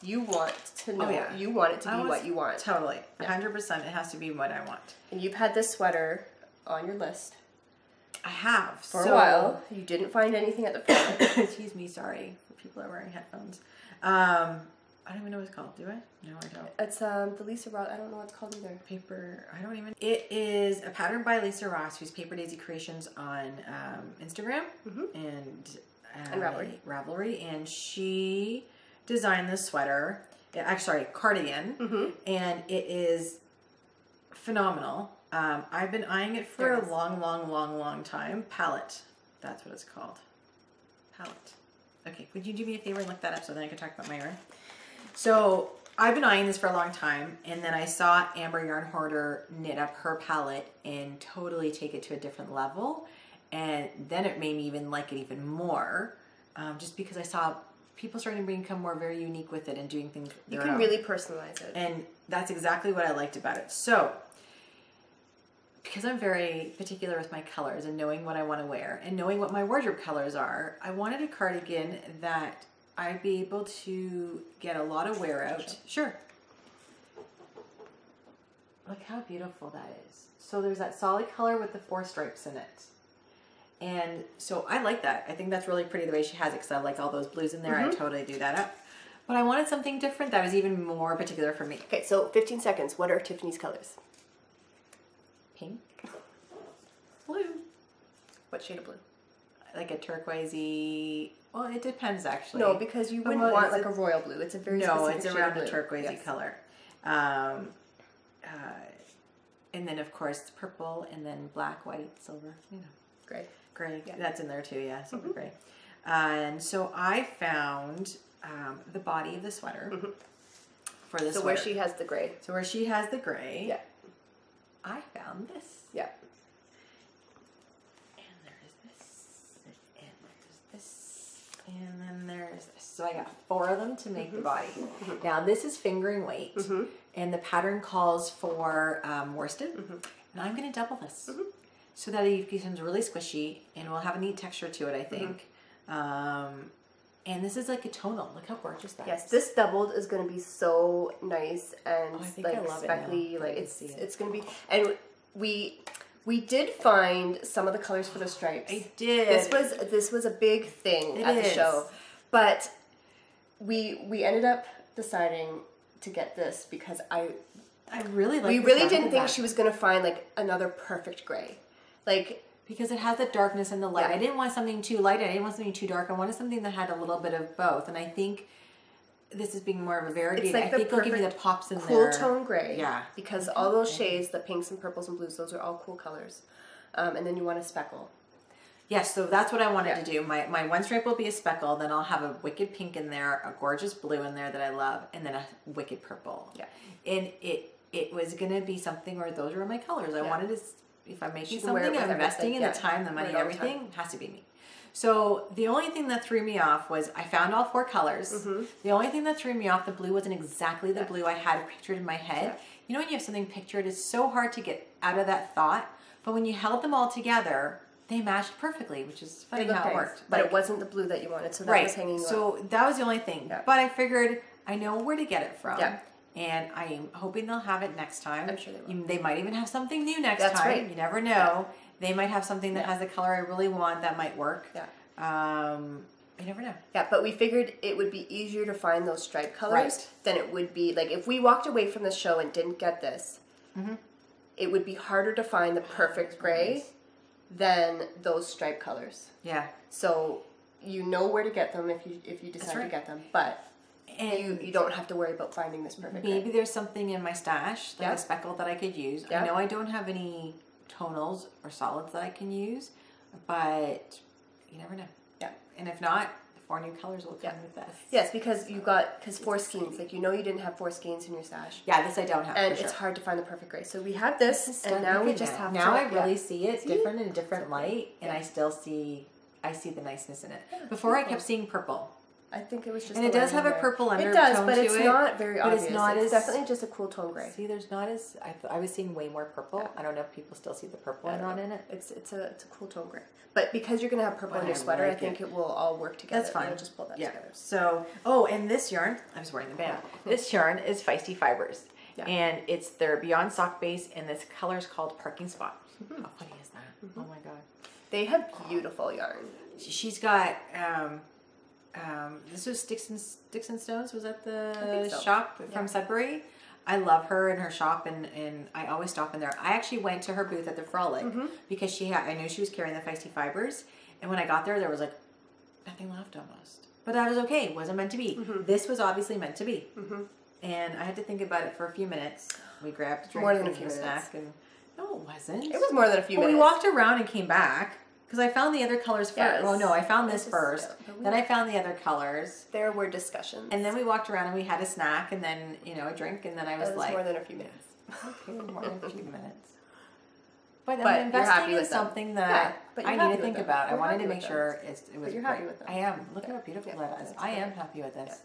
You want to know. Oh, yeah. You want it to be what you want. Totally. 100%. It has to be what I want. And you've had this sweater on your list. I have. For a while. You didn't find anything at the front. Excuse me. Sorry. For people that are wearing headphones. I don't even know what it's called. Do I? No, I don't. It's the Lisa Ross. I don't know what it's called either. Paper. I don't even. It is a pattern by Lisa Ross, who's Paper Daisy Creations on Instagram and Ravelry, and she designed this sweater. Actually, cardigan, and it is phenomenal. I've been eyeing it for a long time. Palette. That's what it's called. Palette. Okay, would you do me a favor and look that up so then I can talk about my yarn? So I've been eyeing this for a long time, and then I saw Amber Yarn Hoarder knit up her palette and totally take it to a different level, and then it made me even like it even more, just because I saw people starting to become more very unique with it and doing things you can really personalize it, and that's exactly what I liked about it. So because I'm very particular with my colors and knowing what I want to wear and knowing what my wardrobe colors are, I wanted a cardigan that I'd be able to get a lot of wear out. Sure. Look how beautiful that is. So there's that solid color with the 4 stripes in it. And so I like that. I think that's really pretty the way she has it because I like all those blues in there. I totally do that up. But I wanted something different that was even more particular for me. Okay, so 15 seconds. What are Tiffany's colors? Pink. Blue. What shade of blue? Like a turquoisey. Well, it depends actually. No, because you wouldn't want like a royal blue. It's a very specific it's around a turquoisey color. And then of course purple, and then black, white, silver. You know, gray. Yeah. That's in there too. Yeah, silver gray. And so I found the body of the sweater for this. So where she has the gray. So where she has the gray. Yeah. I found this. Yeah. And then there's this. So I got 4 of them to make the body. Now this is fingering weight, and the pattern calls for worsted, and I'm going to double this so that it becomes really squishy, and will have a neat texture to it, I think. And this is like a tonal. Look how gorgeous that is. Yes, this doubled is going to be so nice and like speckly. Like it's going to be. And we did find some of the colors for the stripes. I did. This was a big thing at the show, but we ended up deciding to get this because I really like. We really didn't think she was going to find like another perfect gray, like. Because it has the darkness and the light. Yeah. I didn't want something too light. I didn't want something too dark. I wanted something that had a little bit of both. And I think this is being more of a variegated. It's like I think it'll give you the pops in cool there. Cool tone gray. Yeah. Because all those shades, the pinks and purples and blues, those are all cool colors. And then you want a speckle. Yes, so that's what I wanted to do. My one stripe will be a speckle. Then I'll have a wicked pink in there, a gorgeous blue in there that I love, and then a wicked purple. Yeah. And it was going to be something where those were my colors. I wanted to... If I'm making something, I'm investing in the time, the money, everything, it has to be me. So the only thing that threw me off was I found all 4 colors. The only thing that threw me off, the blue wasn't exactly the blue I had pictured in my head. You know when you have something pictured, it's so hard to get out of that thought. But when you held them all together, they matched perfectly, which is funny how it worked. But it wasn't the blue that you wanted, so that was hanging So that was the only thing. But I figured I know where to get it from. And I'm hoping they'll have it next time. I'm sure they will. They might even have something new next time. That's right. You never know. They might have something that has the color I really want that might work. You never know. Yeah, but we figured it would be easier to find those stripe colors than it would be, like, if we walked away from the show and didn't get this, it would be harder to find the perfect gray than those stripe colors. Yeah. So you know where to get them if you decide to get them, but you don't have to worry about finding this perfect Maybe gray. there's something in my stash, like a speckle that I could use. I know I don't have any tonals or solids that I can use, but you never know. Yeah. And if not, 4 new colors will come with this. Yes, because you because 4 skeins. Like, you know you didn't have 4 skeins in your stash. Yeah, this I don't have. And it's hard to find the perfect gray. So we have this, and now we just have now I really see it different in a different light, and I still see the niceness in it. Before I kept seeing purple. I think it was just. And it does have a purple undertone to it. It does, but it's not very obvious. It's not it's definitely just a cool tone gray. See, there's not as I was seeing way more purple. I don't know if people still see the purple or not in it. It's a cool tone gray. But because you're gonna have purple in your sweater, I think it will all work together. That's fine. We'll just pull that together. So, and this yarn, I was wearing the band. This yarn is Feisty Fibers, and it's their Beyond Sock base, and this color is called Parking Spot. How funny is that? Oh my god. They have beautiful yarn. She's got. This was Sticks and Stones. Was that the shop from Sudbury? I love her and her shop, and I always stop in there. I actually went to her booth at the Frolic because I knew she was carrying the Feisty Fibers, and when I got there was like nothing left almost. But that was okay. It wasn't meant to be. This was obviously meant to be. And I had to think about it for a few minutes. We grabbed a drink, more than a few minutes. Snack, and no, it wasn't. It was more than a few minutes. We walked around and came back. Because I found the other colors first. Yes. Oh no, I found this first. Then I found the other colors. There were discussions. And then we walked around and we had a snack and then, a drink. And then I was like... more than a few minutes. Okay, more than a few minutes. But I'm investing in something that I need to think about. I wanted to make sure it was you're happy with them. I am. Look at how beautiful that is. I am happy with this.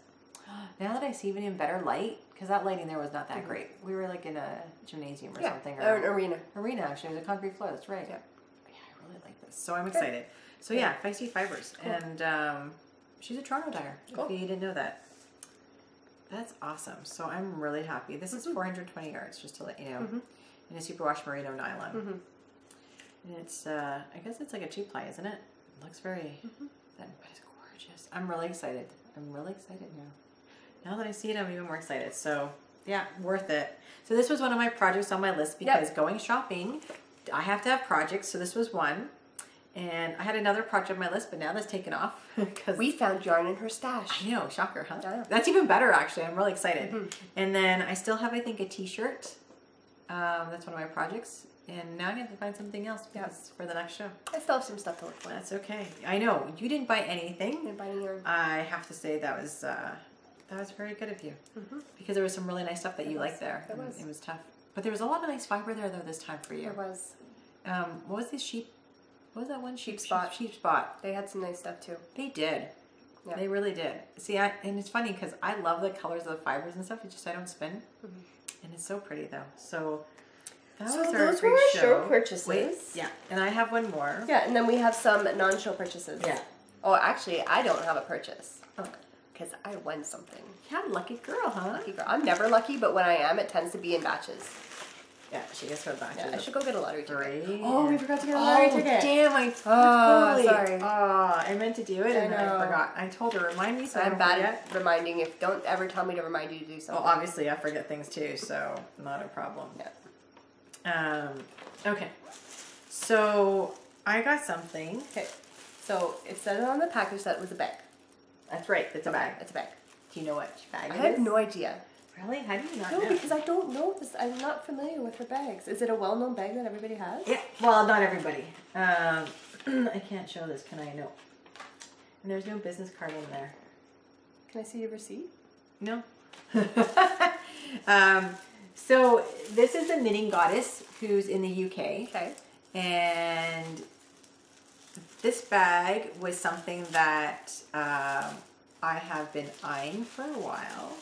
Now that I see even better light, because that lighting there was not that great. We were like in a gymnasium or something. Or an arena. Arena, actually. It was a concrete floor. That's right. Yeah. I really like this. So I'm excited. So yeah, Feisty Fibers. Cool. And she's a Toronto dyer, if you didn't know that. That's awesome. So I'm really happy. This is 420 yards, just to let you know. In a superwash merino nylon. And it's, I guess it's like a 2-ply, isn't it? It looks very, but it's gorgeous. I'm really excited. I'm really excited now. Now that I see it, I'm even more excited. So yeah, worth it. So this was one of my projects on my list because going shopping, I have to have projects, so this was one. And I had another project on my list, but now that's taken off. Because we found yarn in her stash. I know, shocker, huh? That's even better, actually. I'm really excited. And then I still have, I think, a t-shirt. That's one of my projects. And now I have to find something else for the next show. I still have some stuff to look for. That's okay. I know, you didn't buy anything. I didn't buy any yarn. I have to say that was very good of you. Because there was some really nice stuff that you liked there. It was tough. But there was a lot of nice fiber there, though, this time for you. There was. What was this sheep? What was that one? Sheep Spot. Sheep Spot. They had some nice stuff, too. They did. Yeah. They really did. See, and it's funny because I love the colors of the fibers and stuff. It's just I don't spin. And it's so pretty, though. So those were our show purchases. Wait, yeah. And I have one more. Yeah, and then we have some non-show purchases. Yeah. Oh, actually, I don't have a purchase. Oh. Because I won something. Yeah, lucky girl, huh? Lucky girl. I'm never lucky, but when I am, it tends to be in batches. Yeah, she gets her batches. Yeah, I should go get a lottery ticket. 3. Oh, we forgot to get a lottery ticket. Damn, I totally. Sorry. Oh, I meant to do it and I forgot. I told her, remind me so I'm bad at reminding. Don't ever tell me to remind you to do something. Well, obviously I forget things too, so not a problem. Yeah. Okay. So I got something. Okay. So it said on the package that it was a bag. That's right. It's a bag. It's a bag. Do you know what bag it is? I have no idea. Really? How do you not know? No, because I don't know this. I'm not familiar with her bags. Is it a well-known bag that everybody has? Yeah. Well, not everybody. I can't show this, can I? No. And there's no business card in there. Can I see your receipt? No. So this is the Knitting Goddess who's in the UK. Okay. And this bag was something that I have been eyeing for a while.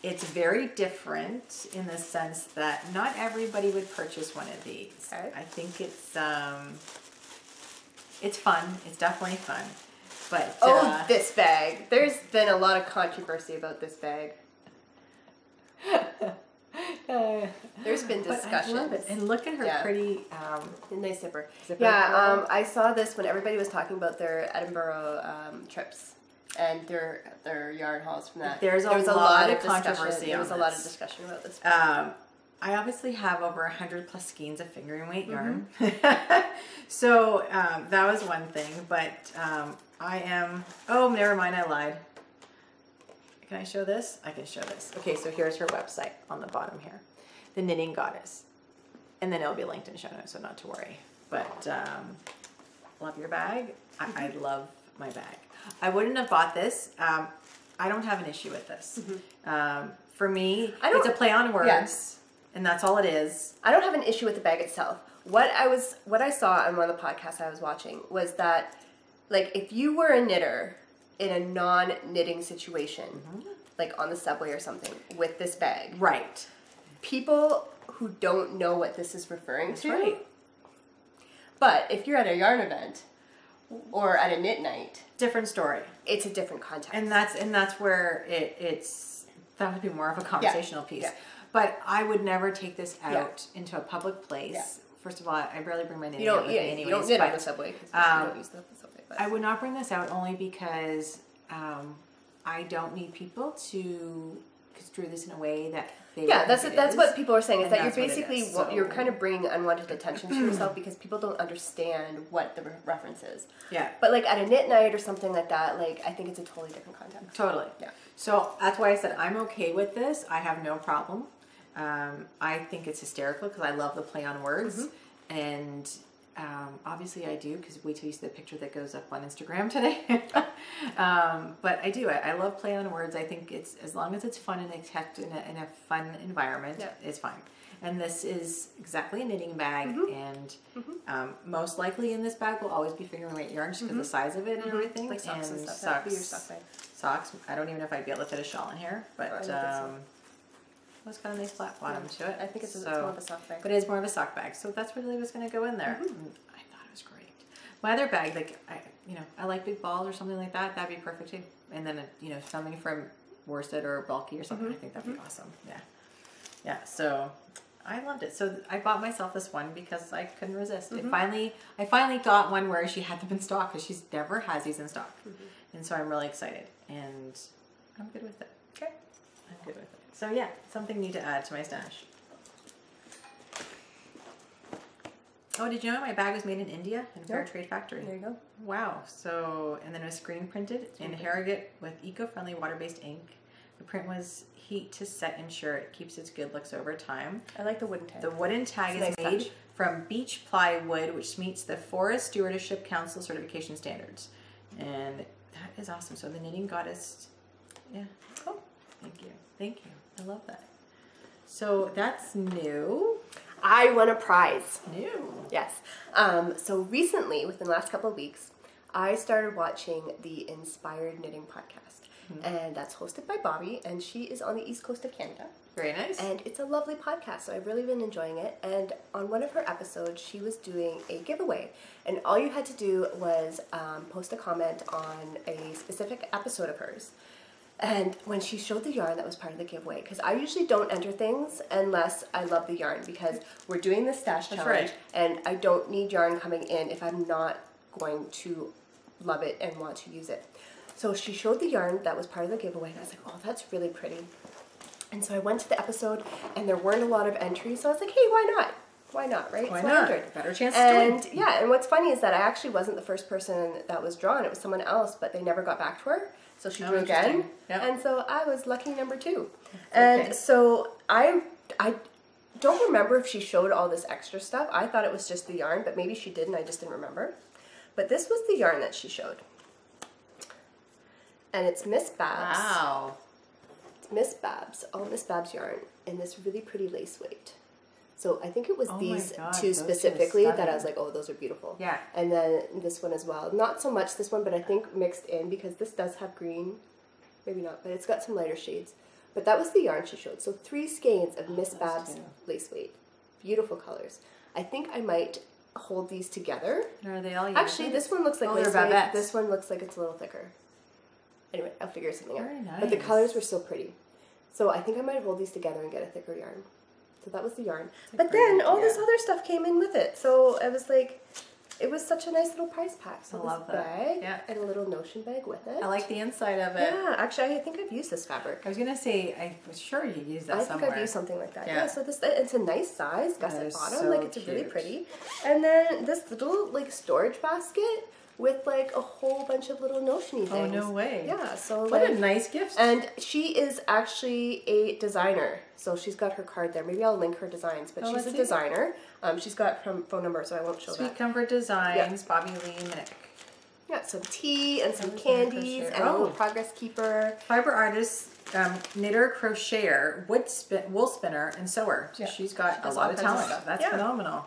It's very different in the sense that not everybody would purchase one of these. Okay. I think it's fun. It's definitely fun. But this bag. There's been a lot of controversy about this bag. There's been discussions. I love it. And look at her pretty nice zipper. Yeah, I saw this when everybody was talking about their Edinburgh trips and their yarn hauls from that. There was a lot of controversy. There was a lot of discussion about this. I obviously have over 100 plus skeins of fingering weight yarn. So that was one thing, but I am, oh, never mind, I lied. Can I show this? I can show this. Okay, so here's her website on the bottom here. The Knitting Goddess. And then it'll be linked in show notes, so not to worry. But love your bag. I love my bag. I wouldn't have bought this. I don't have an issue with this. For me, it's a play on words, and that's all it is. I don't have an issue with the bag itself. What I saw on one of the podcasts I was watching was that, like, if you were a knitter in a non-knitting situation, like on the subway or something, with this bag, right? People who don't know what this is referring to, right? But if you're at a yarn event or at a knit night, different story. It's a different context, and that's where that would be more of a conversational piece. Yeah. But I would never take this out into a public place. Yeah. First of all, I barely bring my knitting out with me anyways. You don't knit on the subway because you don't use the subway. But. I would not bring this out only because I don't need people to construe this in a way that they that's what people are saying, is that you're basically you're kind of bringing unwanted attention to yourself because people don't understand what the reference is. Yeah. But like at a knit night or something like that, like I think it's a totally different context. Totally. Yeah. So that's why I said I'm okay with this. I have no problem. I think it's hysterical because I love the play on words, and obviously I do, because wait till you see the picture that goes up on Instagram today. But I do. I love play on words. I think it's, as long as it's fun and kept in a fun environment, it's fine. And this is exactly a knitting bag, and most likely in this bag will always be fingering weight yarn just because of the size of it and everything. Like socks and stuff. Socks. Socks. I don't even know if I'd be able to fit a shawl in here, but it's got a nice flat bottom to it. I think it's more of a sock bag. But it is more of a sock bag, so that's really what's going to go in there. And I thought it was great. My other bag, like I like big balls or something like that. That'd be perfect too. And then something from worsted or bulky or something. I think that'd be awesome. Yeah. So I loved it. So I bought myself this one because I couldn't resist. I finally got one where she had them in stock, because she never has these in stock, and so I'm really excited, and I'm good with it. Okay. I'm good with it. So yeah, something new to add to my stash. Oh, did you know my bag was made in India in a fair trade factory? There you go. Wow. So, and then it was screen printed in Harrogate with eco-friendly water-based ink. The print was heat to set, ensure it keeps its good looks over time. I like the wooden tag. The wooden tag is made from beech plywood, which meets the Forest Stewardship Council certification standards. And that is awesome. So the Knitting Goddess, cool. Thank you. I love that. So that's new. I won a prize. New. Yes. So recently, within the last couple of weeks, I started watching the Inspired Knitting podcast. And that's hosted by Bobby, and she is on the East Coast of Canada. Very nice. And it's a lovely podcast, so I've really been enjoying it. And on one of her episodes, she was doing a giveaway. And all you had to do was post a comment on a specific episode of hers. And when she showed the yarn that was part of the giveaway, because I usually don't enter things unless I love the yarn, because we're doing the stash challenge, and I don't need yarn coming in if I'm not going to love it and want to use it. So she showed the yarn that was part of the giveaway, and I was like, oh, that's really pretty. And so I went to the episode, and there weren't a lot of entries, so I was like, hey, why not? Why not, right? Why so not? I entered. Better chance to win. Yeah, and what's funny is that I actually wasn't the first person that was drawn. It was someone else, but they never got back to her. So she drew again, and so I was lucky number 2. And so I don't remember if she showed all this extra stuff. I thought it was just the yarn, but maybe she did, and I just didn't remember. But this was the yarn that she showed. And it's Miss Babs. Wow. It's Miss Babs, all Miss Babs yarn, in this really pretty lace weight. So I think it was Oh these my God, two those two are specifically that I stunning. was like, oh, those are beautiful. Yeah. And then this one as well. Not so much this one, but I think mixed in because this does have green. Maybe not, but it's got some lighter shades. But that was the yarn she showed. So 3 skeins of Miss Babs lace weight. Beautiful colors. I think I might hold these together. Are they all Actually, this one looks like lace weight. Babettes. This one looks like it's a little thicker. Anyway, I'll figure something out. Very nice. But the colors were so pretty. So I think I might hold these together and get a thicker yarn. So that was the yarn. But then all this other stuff came in with it. So I was like, it was such a nice little prize pack. So I love this bag that. and a little Notion bag with it. I like the inside of it. Yeah, actually, I think I've used this fabric. I was gonna say, I was sure you used that somewhere. I think I've used something like that. Yeah. Yeah, so this it's a nice size, gusset bottom, so like it's really cute. pretty. And then this little like storage basket with like a whole bunch of little Notion-y things. Oh, no way. Yeah, so What like, a nice gift. and she is actually a designer, so she's got her card there. Maybe I'll link her designs, but she's let's a see. designer. She's got her phone number, so I won't show Sweet that. Comfort Designs, Bobby Lee Minnick. Yeah, some tea and some That was candies crochet. and a little Oh. progress keeper. Fiber artist, knitter, crocheter, wool spinner, and sewer. So Yeah. she's got She a does lot all of kinds of talent. stuff. That's Yeah. phenomenal.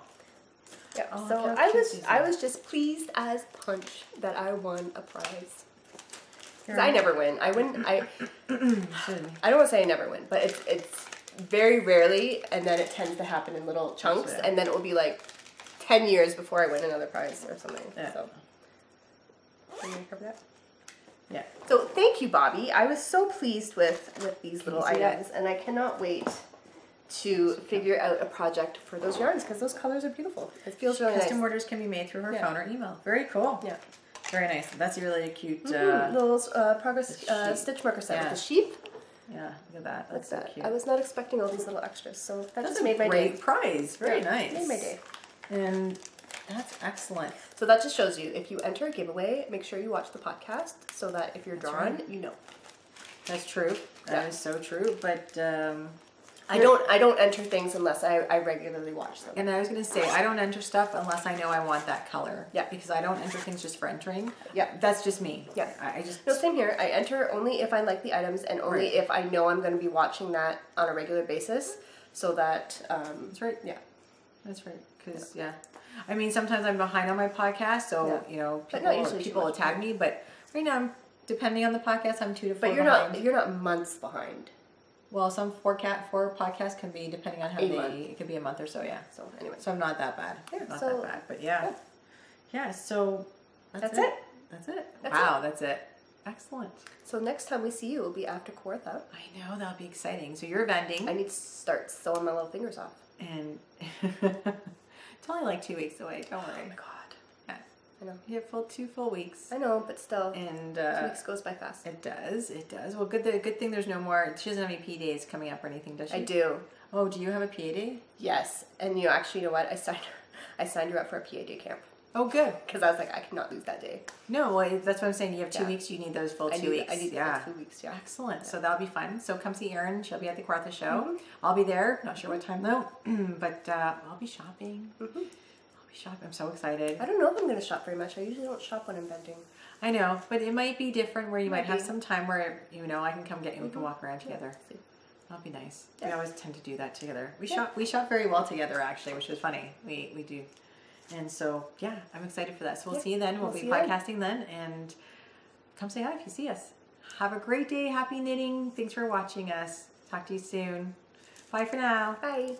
Yeah, Oh, so look how cute these I are. was just pleased as punch that I won a prize. Here. Because I never win. I win. I Excuse me. don't want to say I never win, but it's very rarely, and then it tends to happen in little chunks, Yeah. and then it will be like 10 years before I win another prize or something. Yeah. So, can you cover that? Yeah. So thank you, Bobby. I was so pleased with these little you see that? items, and I cannot wait to figure out a project for those yarns because those colors are beautiful. It feels really Custom nice. orders can be made through her Yeah. phone or email. Very cool. Yeah. Very nice. That's really a cute. Little progress the sheep. stitch marker set Yeah. with the sheep. Yeah, look at that. Like That's so that. cute. I was not expecting all these little extras, so that That's just a made my great day. prize. Very Yeah, nice. made my day. And that's excellent. So that just shows you, if you enter a giveaway, make sure you watch the podcast so that if you're drawn, right. you know. That's true. That is so true. But I don't enter things unless I regularly watch them. and I was gonna say I don't enter stuff unless I know I want that color. Yeah. Because I don't enter things just for entering. Yeah. That's just me. Yeah. I just No, same here. I enter only if I like the items and only Right. if I know I'm going to be watching that on a regular basis, so that That's right. yeah. That's right. Because I mean sometimes I'm behind on my podcast, so Yeah. you know But not usually people too will much. tag me. But right now, depending on the podcast, I'm 2 to 4 But behind. you're not months behind. Well, some four podcasts can be depending on how A they. month. It could be a month or so. Yeah. So anyway, So I'm not that bad. Yeah, Not so- that bad. But yeah. So That's it. That's it. That's Wow, that's it. Excellent. So next time we see you will be after Kawartha. I know that'll be exciting. So you're vending, I need to start sewing my little fingers off. and it's only like 2 weeks away. Don't worry. Oh my god. Yeah, I know. you have 2 full weeks, I know, but still, and 2 weeks goes by fast. it does. It does. Well, good thing there's no more. She doesn't have any PA days coming up or anything, does she? I do. Oh, do you have a PA day? Yes, and you know what? I signed her up for a PA day camp Oh, good. because I was like, I cannot lose that day. No, well, that's what I'm saying. You have 2 Yeah. weeks. You need those full I 2 weeks. I need yeah. the 2 weeks. Yeah. Excellent. So that'll be fun. So come see Aryn. She'll be at the Kawartha show. Mm-hmm. I'll be there. Not sure what time though, but I'll be shopping. Mm-hmm. I'll be shopping. I'm so excited. I don't know if I'm going to shop very much. I usually don't shop when I'm vending. I know, but it might be different where you might have be. some time where I can come get you. We can walk around together. See. That'll be nice. Yeah. We always tend to do that together. We shop very well together actually, which is funny. We do. And so yeah, I'm excited for that. So we'll see you then. We'll be see you then. podcasting then, and come say hi if you see us. Have a great day. Happy knitting. Thanks for watching us. Talk to you soon. Bye for now. Bye.